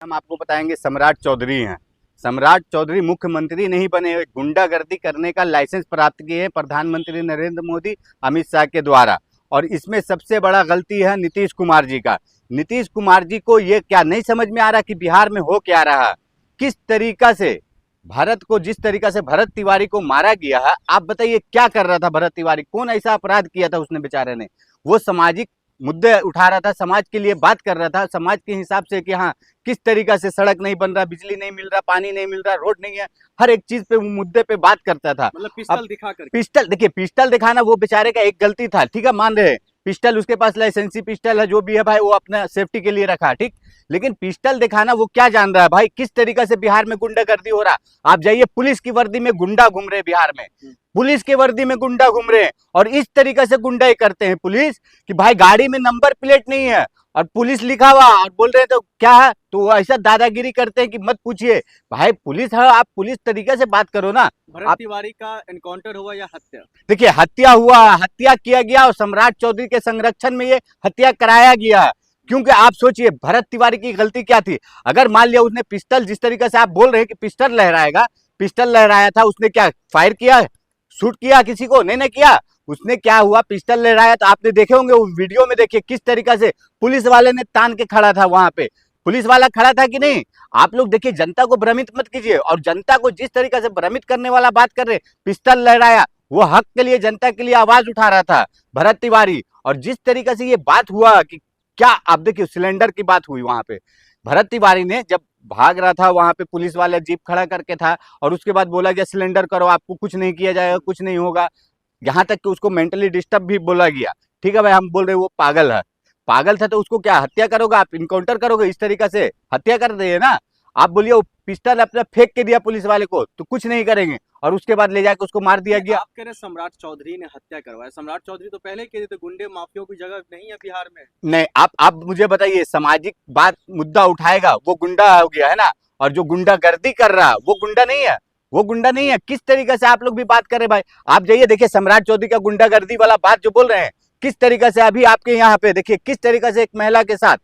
हम आपको बताएंगे सम्राट चौधरी हैं। सम्राट चौधरी मुख्यमंत्री नहीं बने, गुंडागर्दी करने का लाइसेंस प्राप्त किए हैं प्रधानमंत्री नरेंद्र मोदी अमित शाह के द्वारा। और इसमें सबसे बड़ा गलती है नीतीश कुमार जी का। नीतीश कुमार जी को ये क्या नहीं समझ में आ रहा कि बिहार में हो क्या रहा, किस तरीका से भारत को, जिस तरीका से भरत तिवारी को मारा गया है। आप बताइए क्या कर रहा था भरत तिवारी, कौन ऐसा अपराध किया था उसने बेचारे ने। वो सामाजिक मुद्दे उठा रहा था, समाज के लिए बात कर रहा था, समाज के हिसाब से कि हाँ किस तरीका से सड़क नहीं बन रहा, बिजली नहीं मिल रहा, पानी नहीं मिल रहा, रोड नहीं है, हर एक चीज पे मुद्दे पे बात करता था। मतलब पिस्टल दिखा कर। पिस्टल देखिए, पिस्टल दिखाना वो बेचारे का एक गलती था, ठीक है, मान रहे हैं। पिस्टल उसके पास लाइसेंसी पिस्टल है, जो भी है भाई वो अपना सेफ्टी के लिए रखा, ठीक। लेकिन पिस्टल दिखाना वो क्या जान रहा है भाई, किस तरीका से बिहार में गुंडागर्दी हो रहा। आप जाइए, पुलिस की वर्दी में गुंडा घूम रहे बिहार में, पुलिस की वर्दी में गुंडा घूम रहे हैं। और इस तरीके से गुंडाई करते हैं पुलिस कि भाई गाड़ी में नंबर प्लेट नहीं है और पुलिस लिखा हुआ और बोल रहे हैं तो क्या है, तो वो ऐसा दादागिरी करते हैं कि मत पूछिए। भाई पुलिस है, आप पुलिस तरीके से बात करो ना। भरत तिवारी का एनकाउंटर हुआ या हत्या? देखिए, हत्या हुआ, हत्या किया गया और सम्राट चौधरी के संरक्षण में ये हत्या कराया गया। क्योंकि आप सोचिए भरत तिवारी की गलती क्या थी। अगर मान लिया उसने पिस्टल, जिस तरीके से आप बोल रहे हैं कि पिस्टल लहराएगा, पिस्टल लहराया था, उसने क्या फायर किया, शूट किया किसी को? नहीं किया। उसने क्या हुआ, पिस्टल लहराया, तो आपने देखे होंगे वो वीडियो में, देखिए किस तरीका से पुलिस वाले ने तान के खड़ा था वहां पे। पुलिस वाला खड़ा था कि नहीं? आप लोग देखिए, जनता को भ्रमित मत कीजिए। और जनता को जिस तरीके से भ्रमित करने वाला बात कर रहे, पिस्टल लहराया, वो हक के लिए, जनता के लिए आवाज उठा रहा था भरत तिवारी। और जिस तरीके से ये बात हुआ कि क्या, आप देखिए सिलेंडर की बात हुई वहां पे, भरत तिवारी ने जब भाग रहा था वहां पे, पुलिस वाला जीप खड़ा करके था और उसके बाद बोला गया सिलेंडर करो, आपको कुछ नहीं किया जाएगा, कुछ नहीं होगा। यहाँ तक कि उसको मेंटली डिस्टर्ब भी बोला गया। ठीक है भाई, हम बोल रहे वो पागल है, पागल था तो उसको क्या हत्या करोगे आप, इनकाउंटर करोगे, इस तरीका से हत्या कर दिए ना आप। बोलिए वो पिस्टल अपना फेंक के दिया पुलिस वाले को तो कुछ नहीं करेंगे, और उसके बाद ले जाके उसको मार दिया गया। आप कह रहे सम्राट चौधरी ने हत्या करवाया? सम्राट चौधरी तो पहले कह रहे थे गुंडे माफियों की जगह नहीं है बिहार में। नहीं, आप मुझे बताइए, सामाजिक बात मुद्दा उठाएगा वो गुंडा हो गया है ना, और जो गुंडागर्दी कर रहा वो गुंडा नहीं है, वो गुंडा नहीं है। किस तरीके से आप लोग भी बात कर रहे भाई। आप जाइए देखिए, सम्राट चौधरी का गुंडागर्दी वाला बात जो बोल रहे हैं, किस तरीके से अभी आपके यहाँ पे देखिए, किस तरीके से एक महिला के साथ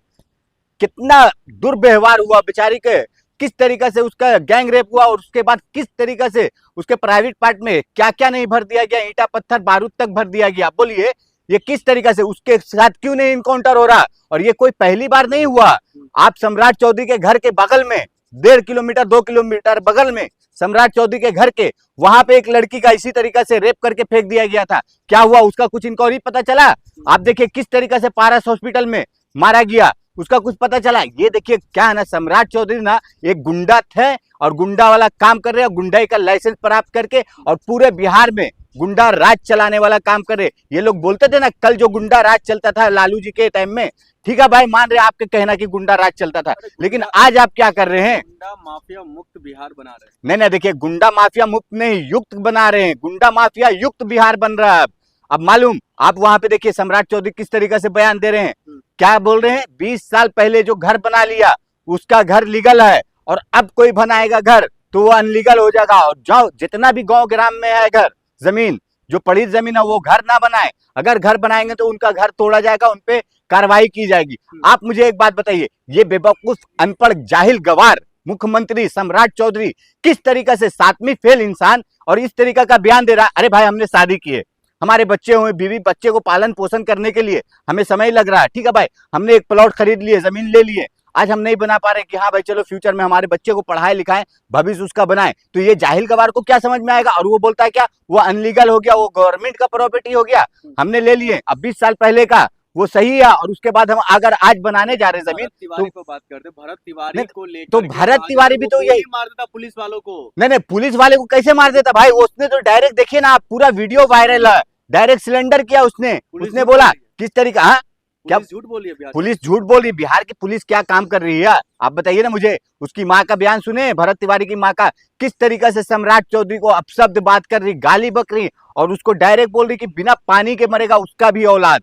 कितना दुर्व्यवहार हुआ बेचारी के, किस तरीके से उसका गैंग रेप हुआ, और उसके बाद किस तरीके से उसके प्राइवेट पार्ट में क्या क्या नहीं भर दिया गया, ईंटा पत्थर बारूद तक भर दिया गया। बोलिए ये किस तरीके से, उसके साथ क्यों नहीं इनकाउंटर हो रहा? और ये कोई पहली बार नहीं हुआ। आप सम्राट चौधरी के घर के बगल में 1.5 किलोमीटर 2 किलोमीटर बगल में सम्राट चौधरी के घर के वहां पे एक लड़की का इसी तरीके से रेप करके फेंक दिया गया था। क्या हुआ, उसका कुछ इंक्वायरी पता चला? आप देखिए किस तरीके से पारस हॉस्पिटल में मारा गया, उसका कुछ पता चला? ये देखिए क्या है ना, सम्राट चौधरी ना एक गुंडा थे और गुंडा वाला काम कर रहे हैं, गुंडाई का लाइसेंस प्राप्त करके और पूरे बिहार में गुंडा राज चलाने वाला काम कर रहे। ये लोग बोलते थे ना कल जो गुंडा राज चलता था लालू जी के टाइम में, ठीक है भाई, मान रहे आपके कहना कि गुंडा राज चलता था, लेकिन आज आप क्या कर रहे हैं? गुंडा माफिया मुक्त बिहार बना रहे हैं। नहीं देखिए, गुंडा माफिया मुक्त नहीं, युक्त बना रहे हैं। गुंडा माफिया युक्त बिहार बन रहा है। अब मालूम, आप वहां पे देखिए सम्राट चौधरी किस तरीके से बयान दे रहे हैं, क्या बोल रहे हैं? 20 साल पहले जो घर बना लिया उसका घर लीगल है, और अब कोई बनाएगा घर तो वो अनलीगल हो जाएगा। और जाओ जितना भी गांव ग्राम में है घर, जमीन जो पड़ी जमीन है, वो घर ना बनाए। अगर घर बनाएंगे तो उनका घर तोड़ा जाएगा, उनपे कार्रवाई की जाएगी। आप मुझे एक बात बताइए, ये बेवकूफ अनपढ़ जाहिल गवार मुख्यमंत्री सम्राट चौधरी किस तरीके से, 7वीं फेल इंसान, और इस तरीका का बयान दे रहा है। अरे भाई हमने शादी की है, हमारे बच्चे हुए, बीवी बच्चे को पालन पोषण करने के लिए हमें समय लग रहा है, ठीक है भाई, हमने एक प्लॉट खरीद लिए, जमीन ले लिए, आज हम नहीं बना पा रहे कि हाँ भाई चलो फ्यूचर में हमारे बच्चे को पढ़ाए लिखाएं, भविष्य उसका बनाए, तो ये जाहिल गवार को क्या समझ में आएगा? और वो बोलता है क्या वो अनलीगल हो गया, वो गवर्नमेंट का प्रॉपर्टी हो गया, हमने ले लिए। अब 20 साल पहले का वो सही है, और उसके बाद हम अगर आज बनाने जा रहे जमीन, तिवारी को बात करते, भरत तिवारी को लेकर तो भरत तिवारी भी तो यही मार देता पुलिस वालों को। नहीं, पुलिस वाले को कैसे मार देता भाई? उसने तो डायरेक्ट, देखिए ना, पूरा वीडियो वायरल है, डायरेक्ट सिलेंडर किया उसने बोला किस तरीका, हाँ क्या झूठ बोली है? पुलिस झूठ बोल रही? बिहार की पुलिस क्या काम कर रही है आप बताइए ना मुझे। उसकी माँ का बयान सुने, भरत तिवारी की माँ का, किस तरीके से सम्राट चौधरी को अपशब्द बात कर रही, गाली बक रही, और उसको डायरेक्ट बोल रही कि बिना पानी के मरेगा उसका भी औलाद।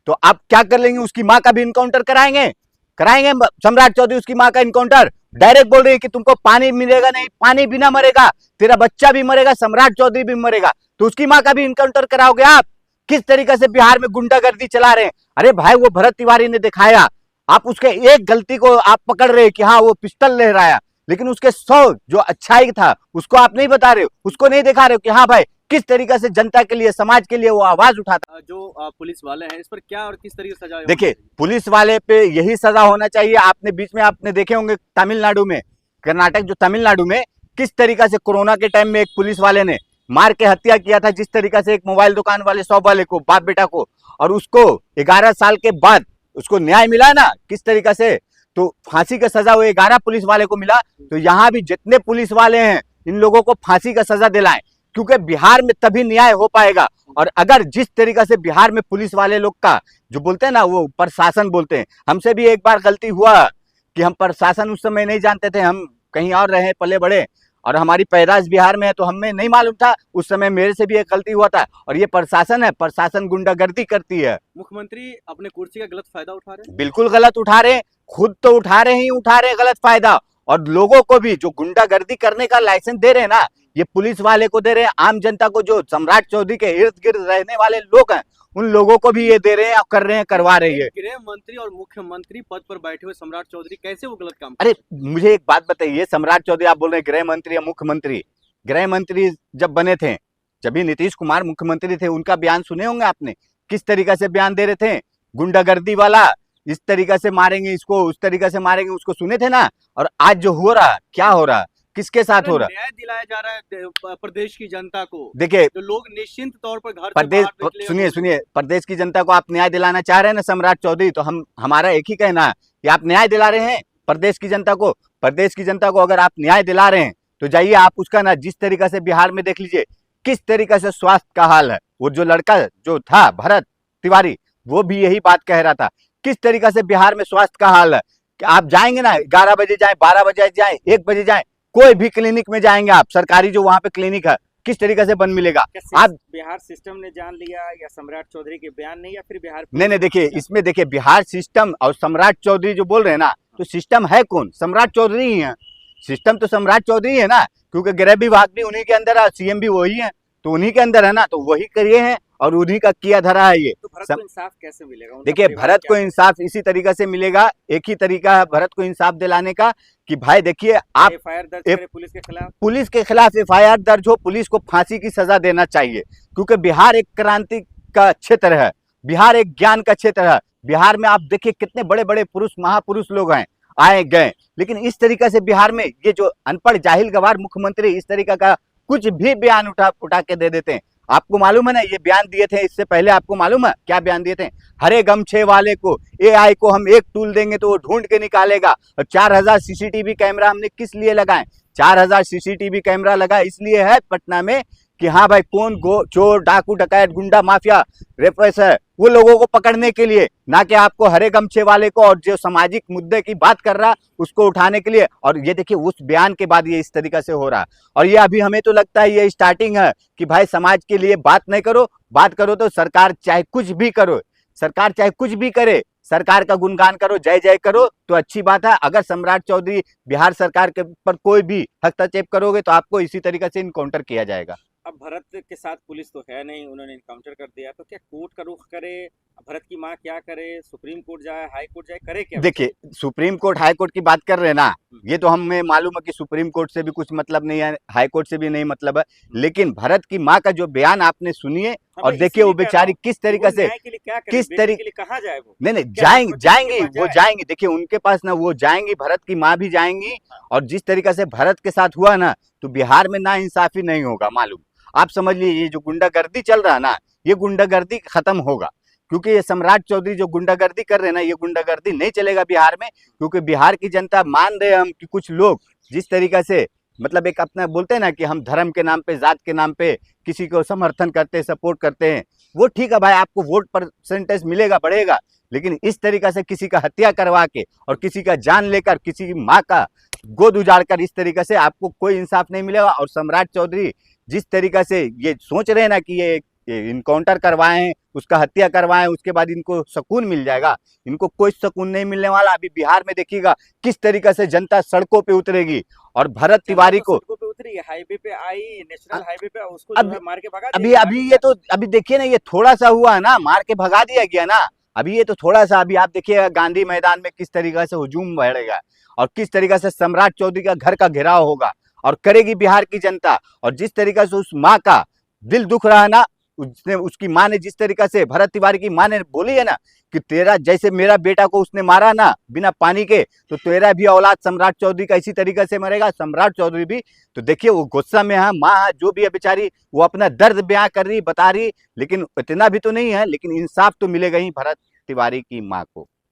तो आप क्या कर लेंगे, उसकी माँ का भी इनकाउंटर कराएंगे सम्राट चौधरी, उसकी माँ का इनकाउंटर। डायरेक्ट बोल रही है कि तुमको पानी मिलेगा नहीं, पानी बिना मरेगा, तेरा बच्चा भी मरेगा, सम्राट चौधरी भी मरेगा, तो उसकी माँ का भी इनकाउंटर कराओगे आप? किस तरीके से बिहार में गुंडागर्दी चला रहे हैं। अरे भाई वो भरत तिवारी ने दिखाया, आप उसके एक गलती को आप पकड़ रहे कि हाँ वो पिस्टल लहराया, लेकिन उसके 100 जो अच्छाई था उसको आप नहीं बता रहे हो, उसको नहीं दिखा रहे हो कि हाँ भाई किस तरीके से जनता के लिए, समाज के लिए वो आवाज उठाता। जो पुलिस वाले हैं इस पर क्या और किस तरीके से सजा होनी देखिए चाहिए? पुलिस वाले पे यही सजा होना चाहिए। आपने बीच में आपने देखे होंगे तमिलनाडु में, कर्नाटक जो तमिलनाडु में किस तरीका से कोरोना के टाइम में एक पुलिस वाले ने मार के हत्या किया था, जिस तरीका से एक मोबाइल दुकान वाले शॉप वाले को, बाप बेटा को, और उसको 11 साल के बाद उसको न्याय मिला ना किस तरीका से, तो फांसी का सजा वो 11 पुलिस वाले को मिला। तो यहाँ भी जितने पुलिस वाले हैं इन लोगों को फांसी का सजा दिलाएं, क्योंकि बिहार में तभी न्याय हो पाएगा। और अगर जिस तरीका से बिहार में पुलिस वाले लोग का जो बोलते हैं ना, वो प्रशासन बोलते हैं, हमसे भी एक बार गलती हुआ कि हम प्रशासन उस समय नहीं जानते थे, हम कहीं और रहे पले बड़े, और हमारी पैदाइश बिहार में है तो हमें नहीं मालूम था उस समय, मेरे से भी एक गलती हुआ था। और ये प्रशासन है, प्रशासन गुंडागर्दी करती है। मुख्यमंत्री अपने कुर्सी का गलत फायदा उठा रहे हैं। बिल्कुल गलत उठा रहे हैं, खुद तो उठा रहे ही उठा रहे गलत फायदा, और लोगों को भी जो गुंडागर्दी करने का लाइसेंस दे रहे हैं ना, ये पुलिस वाले को दे रहे हैं, आम जनता को, जो सम्राट चौधरी के इर्द गिर्द रहने वाले लोग हैं उन लोगों को भी ये दे रहे हैं और कर रहे हैं, करवा रही है। गृह मंत्री और मुख्यमंत्री पद पर बैठे हुए सम्राट चौधरी कैसे वो गलत काम? अरे मुझे एक बात बताइए, सम्राट चौधरी आप बोल रहे हैं गृह मंत्री या मुख्यमंत्री? गृह मंत्री जब बने थे, जब भी नीतीश कुमार मुख्यमंत्री थे, उनका बयान सुने होंगे आपने, किस तरीका से बयान दे रहे थे, गुंडागर्दी वाला, इस तरीका से मारेंगे इसको, उस तरीका से मारेंगे उसको, सुने थे ना। और आज जो हो रहा, क्या हो रहा, किसके साथ हो रहा? न्याय दिलाया जा रहा है प्रदेश की जनता को। देखिए जो लोग निश्चिंत तौर पर घर से प्रदेश, बाहर निकले, सुनिए सुनिए, प्रदेश की जनता को आप न्याय दिलाना चाह रहे हैं ना सम्राट चौधरी, तो हम, हमारा एक ही कहना है कि आप न्याय दिला रहे हैं प्रदेश की जनता को। प्रदेश की जनता को अगर आप न्याय दिला रहे हैं तो जाइए आप उसका ना, जिस तरीका से बिहार में देख लीजिए किस तरीका से स्वास्थ्य का हाल है। वो जो लड़का जो था भरत तिवारी, वो भी यही बात कह रहा था, किस तरीका से बिहार में स्वास्थ्य का हाल है। कि आप जाएंगे ना, 11 बजे जाए, 12 बजे जाए, 1 बजे जाए, कोई भी क्लिनिक में जाएंगे आप, सरकारी जो वहां पे क्लिनिक है, किस तरीके से बंद मिलेगा। आप बिहार सिस्टम ने जान लिया या सम्राट चौधरी के बयान नहीं, या फिर बिहार? नहीं, देखिए इसमें देखिए बिहार सिस्टम और सम्राट चौधरी जो बोल रहे हैं ना, तो सिस्टम है कौन? सम्राट चौधरी ही है। सिस्टम तो सम्राट चौधरी है ना, क्योंकि गृह विभाग भी उन्हीं के अंदर है, सीएम भी वही है, तो उन्हीं के अंदर है ना, तो वही करिए हैं और उन्हीं का किया धरा है ये। तो भरत को इंसाफ कैसे मिलेगा? देखिए भरत को इंसाफ इसी तरीके से मिलेगा, एक ही तरीका है भरत को इंसाफ दिलाने का कि भाई देखिए आप एफआईआर दर्ज करें पुलिस के खिलाफ, पुलिस के खिलाफ एफआईआर दर्ज हो, पुलिस को फांसी की सजा देना चाहिए, क्योंकि बिहार एक क्रांति का क्षेत्र है, बिहार एक ज्ञान का क्षेत्र है। बिहार में आप देखिए कितने बड़े बड़े पुरुष, महापुरुष लोग हैं, आए गए, लेकिन इस तरीके से बिहार में ये जो अनपढ़ जाहिल गवार मुख्यमंत्री इस तरीका का कुछ भी बयान उठा के दे देते हैं। आपको मालूम है ना, ये बयान दिए थे इससे पहले, आपको मालूम है क्या बयान दिए थे? हरे गमछे वाले को, एआई को हम एक टूल देंगे तो वो ढूंढ के निकालेगा। और 4000 सीसीटीवी कैमरा हमने किस लिए लगाए? 4000 सीसीटीवी कैमरा लगा इसलिए है पटना में कि हाँ भाई कौन चोर, डाकू, डकैत, गुंडा, माफिया, रेपस है, वो लोगों को पकड़ने के लिए, ना कि आपको हरे गमछे वाले को और जो सामाजिक मुद्दे की बात कर रहा उसको उठाने के लिए। और ये देखिए उस बयान के बाद ये इस तरीका से हो रहा है। और ये अभी हमें तो लगता है ये स्टार्टिंग है कि भाई समाज के लिए बात नहीं करो, बात करो तो सरकार चाहे कुछ भी करो, सरकार चाहे कुछ भी करे, सरकार का गुणगान करो, जय जय करो तो अच्छी बात है। अगर सम्राट चौधरी बिहार सरकार के पर कोई भी हस्तक्षेप करोगे तो आपको इसी तरीके से इनकाउंटर किया जाएगा। अब भरत के साथ पुलिस तो है नहीं, उन्होंने इनकाउंटर कर दिया, तो क्या कोर्ट का रुख करे? भरत की मां क्या करे? सुप्रीम कोर्ट जाए, हाई कोर्ट जाए, करे क्या? देखिए सुप्रीम कोर्ट हाई कोर्ट की बात कर रहे हैं ना, ये तो हमें मालूम है कि सुप्रीम कोर्ट से भी कुछ मतलब नहीं है, हाई कोर्ट से भी नहीं मतलब है, लेकिन भरत की मां का जो बयान आपने सुनिए और देखिए वो बेचारी किस तरीके से, किस तरीके, कहाँ जाए वो? नहीं जाएंगी वो जाएंगी, देखिए उनके पास ना वो जाएंगी, भरत की माँ भी जाएंगी। और जिस तरीके से भरत के साथ हुआ ना, तो बिहार में ना इंसाफी नहीं होगा, मालूम आप समझ लीजिए। ये जो गुंडागर्दी चल रहा है ना, ये गुंडागर्दी खत्म होगा, क्योंकि ये सम्राट चौधरी जो गुंडागर्दी कर रहे हैं ना, ये गुंडागर्दी नहीं चलेगा बिहार में, क्योंकि बिहार की जनता मान रहे हैं हम कि कुछ लोग जिस तरीके से मतलब एक अपना बोलते हैं ना कि हम धर्म के नाम पे, जात के नाम पे किसी को समर्थन करते हैं, सपोर्ट करते हैं, वो ठीक है भाई, आपको वोट परसेंटेज मिलेगा, बढ़ेगा, लेकिन इस तरीके से किसी का हत्या करवा के और किसी का जान लेकर, किसी की माँ का गोद उजाड़ कर, इस तरीके से आपको कोई इंसाफ नहीं मिलेगा। और सम्राट चौधरी जिस तरीके से ये सोच रहे हैं ना कि ये इनकाउंटर करवाएं, उसका हत्या करवाएं, उसके बाद इनको सुकून मिल जाएगा, इनको कोई सुकून नहीं मिलने वाला। अभी बिहार में देखिएगा किस तरीके से जनता सड़कों पे उतरेगी। और भरत तिवारी को सड़कों पे उतरी, हाईवे पे आई, नेशनल हाईवे पे, उसको अब जो है मार के भगा अभी ये तो अभी देखिए ना, ये थोड़ा सा हुआ है ना, मार के भगा दिया गया ना, अभी ये तो थोड़ा सा, अभी आप देखिए गांधी मैदान में किस तरीके से हुजूम बढ़ेगा और किस तरीके से सम्राट चौधरी का घर का घेराव होगा और करेगी बिहार की जनता। और जिस तरीके से उस माँ का दिल दुख रहा है ना, उसने, उसकी माँ ने जिस तरीके से, भरत तिवारी की माँ ने बोली है ना कि तेरा जैसे मेरा बेटा को उसने मारा ना बिना पानी के, तो तेरा भी औलाद सम्राट चौधरी का इसी तरीके से मरेगा। सम्राट चौधरी भी तो देखिए वो गुस्सा में है, माँ जो भी है बेचारी वो अपना दर्द बयां कर रही, बता रही, लेकिन इतना भी तो नहीं है, लेकिन इंसाफ तो मिलेगा ही भरत तिवारी की माँ को।